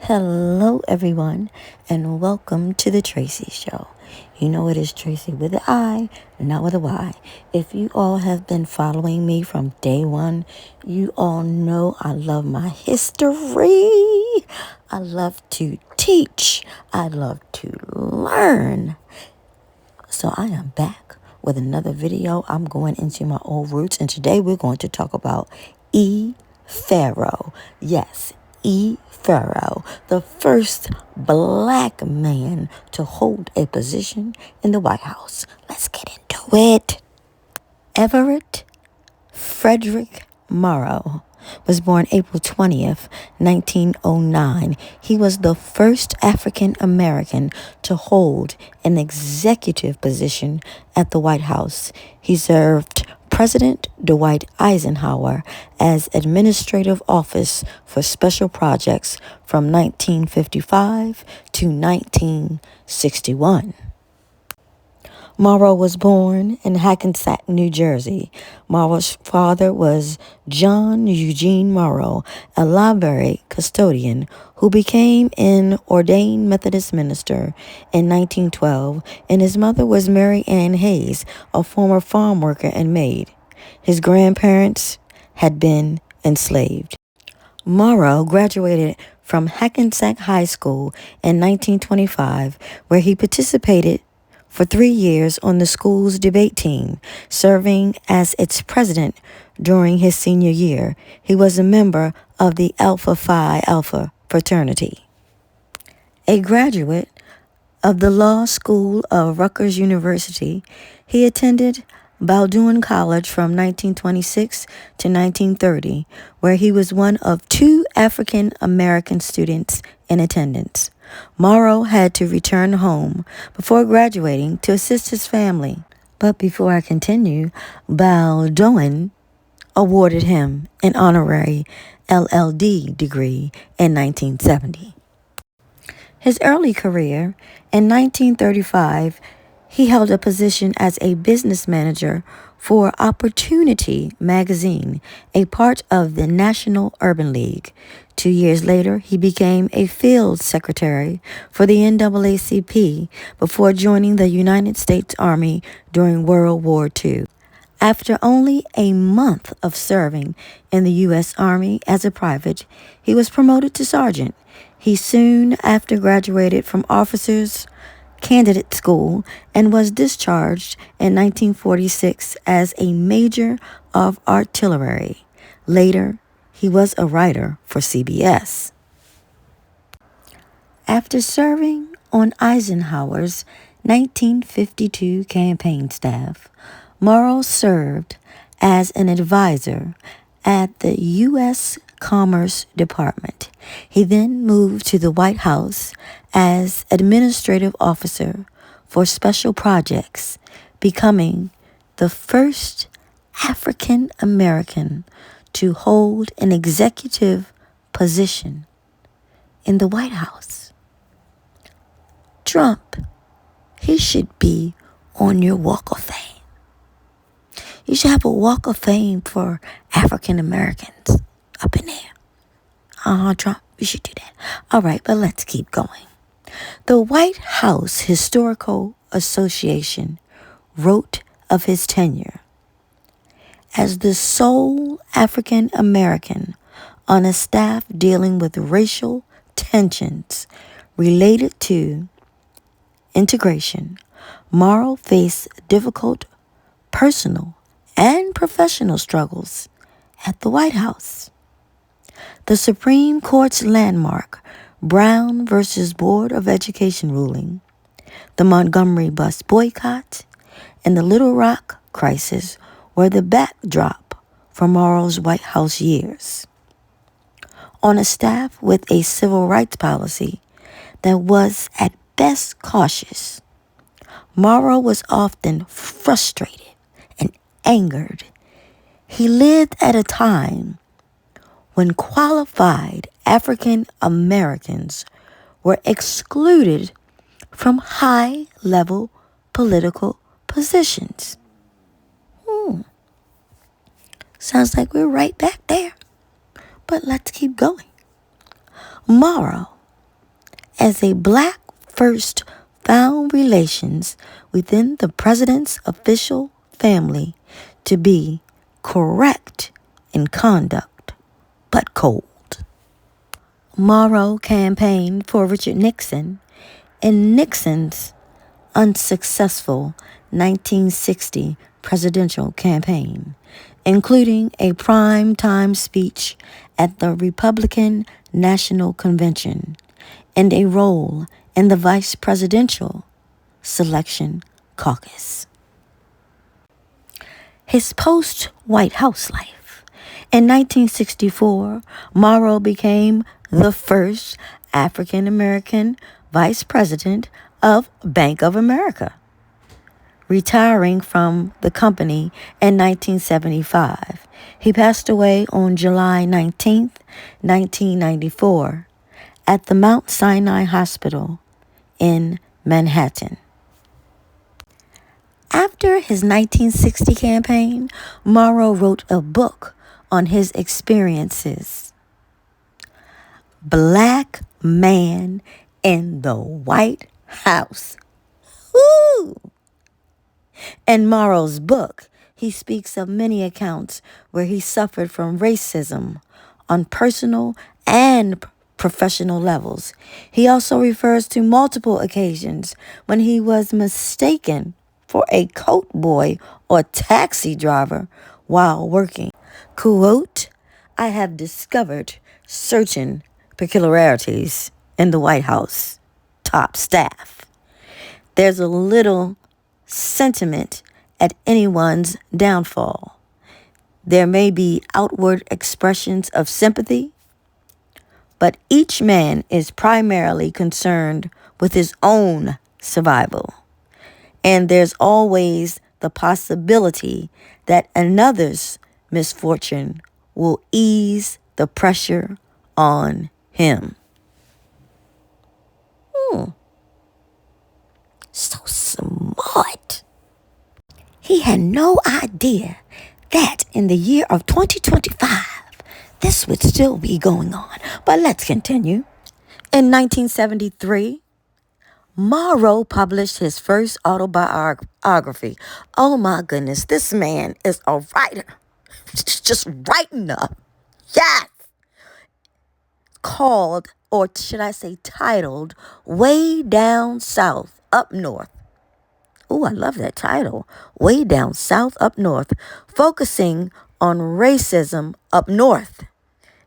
Hello, everyone, and welcome to the Tracy Show. You know it is Tracy with an I, not with a Y. If you all have been following me from day one, you all know I love my history. I love to teach. I love to learn. So I am back with another video. I'm going into my old roots, and today we're going to talk about Pharaoh. Yes, Pharaoh, the first black man to hold a position in the White House. Let's get into it. Everett Frederick Morrow was born April 20th, 1909. He was the first African American to hold an executive position at the White House. He served President Dwight Eisenhower as administrative office for special projects from 1955 to 1961. Morrow was born in Hackensack, New Jersey. Morrow's father was John Eugene Morrow, a library custodian who became an ordained Methodist minister in 1912, and his mother was Mary Ann Hayes, a former farm worker and maid. His grandparents had been enslaved. Morrow graduated from Hackensack High School in 1925, where he participated for 3 years on the school's debate team, serving as its president during his senior year. He was a member of the Alpha Phi Alpha fraternity. A graduate of the law school of Rutgers University, he attended Bowdoin College from 1926 to 1930, where he was one of 2 African American students in attendance. Morrow had to return home before graduating to assist his family. But before I continue, Bowdoin awarded him an honorary LLD degree in 1970. His early career, in 1935, he held a position as a business manager for Opportunity magazine, a part of the National Urban League. 2 years later, he became a field secretary for the NAACP before joining the United States Army during World War II. After only a month of serving in the U.S. Army as a private, he was promoted to sergeant. He soon after graduated from Officers Candidate School and was discharged in 1946 as a major of artillery. Later, he was a writer for CBS. After serving on Eisenhower's 1952 campaign staff, Morrow served as an advisor at the U.S. Commerce Department. He then moved to the White House as administrative officer for special projects, becoming the first African American to hold an executive position in the White House. Trump, he should be on your Walk of Fame. You should have a Walk of Fame for African Americans up in there. Trump, you should do that. All right, but let's keep going. The White House Historical Association wrote of his tenure as the sole African American on a staff dealing with racial tensions related to integration. Morrow faced difficult personal and professional struggles at the White House. The Supreme Court's landmark Brown versus Board of Education ruling, the Montgomery bus boycott, and the Little Rock crisis were the backdrop for Morrow's White House years. On a staff with a civil rights policy that was at best cautious, Morrow was often frustrated and angered. He lived at a time when qualified African Americans were excluded from high-level political positions. Sounds like we're right back there. But let's keep going. Morrow as a black first found relations within the president's official family to be correct in conduct, but cold. Morrow campaigned for Richard Nixon in Nixon's unsuccessful 1960 presidential campaign, including a prime-time speech at the Republican National Convention and a role in the vice presidential selection caucus. His post-White House life. In 1964, Morrow became the first African-American vice president of Bank of America, retiring from the company in 1975. He passed away on July 19, 1994, at the Mount Sinai Hospital in Manhattan. After his 1960 campaign, Morrow wrote a book on his experiences. Black Man in the White House. Woo! In Morrow's book, he speaks of many accounts where he suffered from racism on personal and professional levels. He also refers to multiple occasions when he was mistaken for a coat boy or taxi driver while working. Quote, I have discovered certain peculiarities in the White House top staff. There's a little sentiment at anyone's downfall. There may be outward expressions of sympathy, but each man is primarily concerned with his own survival. And there's always the possibility that another's misfortune will ease the pressure on him. So smart. He had no idea that in the year of 2025, this would still be going on. But let's continue. In 1973, Morrow published his first autobiography. Oh my goodness, this man is a writer. Just writing up. Yes. Called, or should I say titled, Way Down South, Up North. Oh, I love that title. Way Down South, Up North. Focusing on racism up north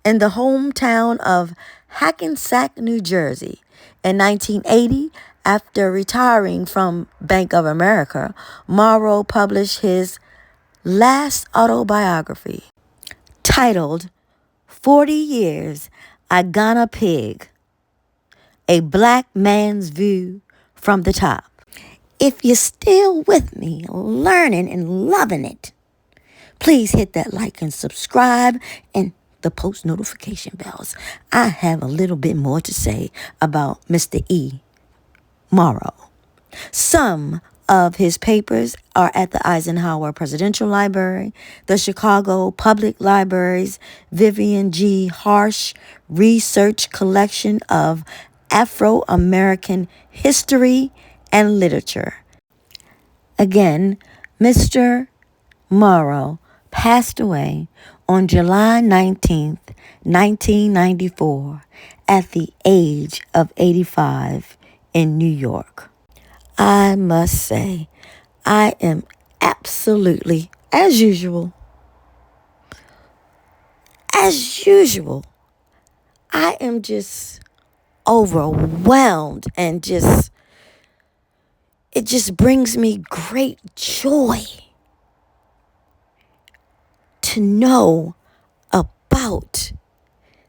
in the hometown of Hackensack, New Jersey. In 1980, after retiring from Bank of America, Morrow published his last autobiography, titled 40 Years I Gone a Pig, A Black Man's View from the Top. If you're still with me, learning and loving it, please hit that like and subscribe and the post notification bells. I have a little bit more to say about Mr. E. Morrow. Some of his papers are at the Eisenhower Presidential Library, the Chicago Public Library's Vivian G. Harsh Research Collection of Afro-American History and Literature. Again, Mr. Morrow passed away on July 19th, 1994, at the age of 85 in New York. I must say, I am absolutely, as usual, I am just overwhelmed and it just brings me great joy to know about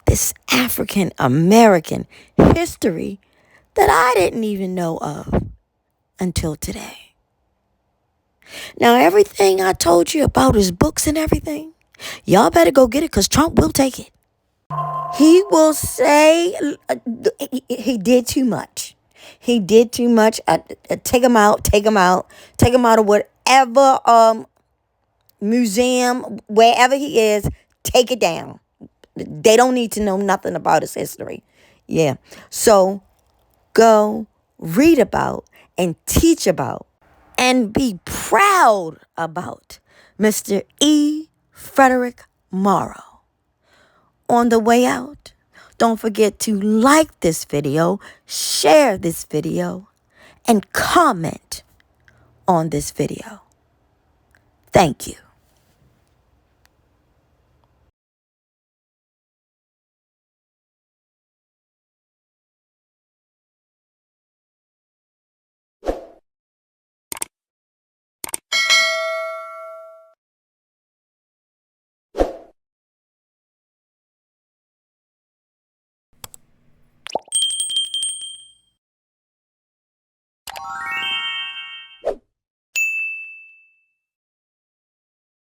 this African American history that I didn't even know of until today. Now, everything I told you about his books and everything, y'all better go get it because Trump will take it. He will say he did too much. He did too much. Take him out of whatever museum, wherever he is, take it down. They don't need to know nothing about his history. Yeah. So go read about and teach about and be proud about Mr. E. Frederick Morrow. On the way out, don't forget to like this video, share this video, and comment on this video. Thank you.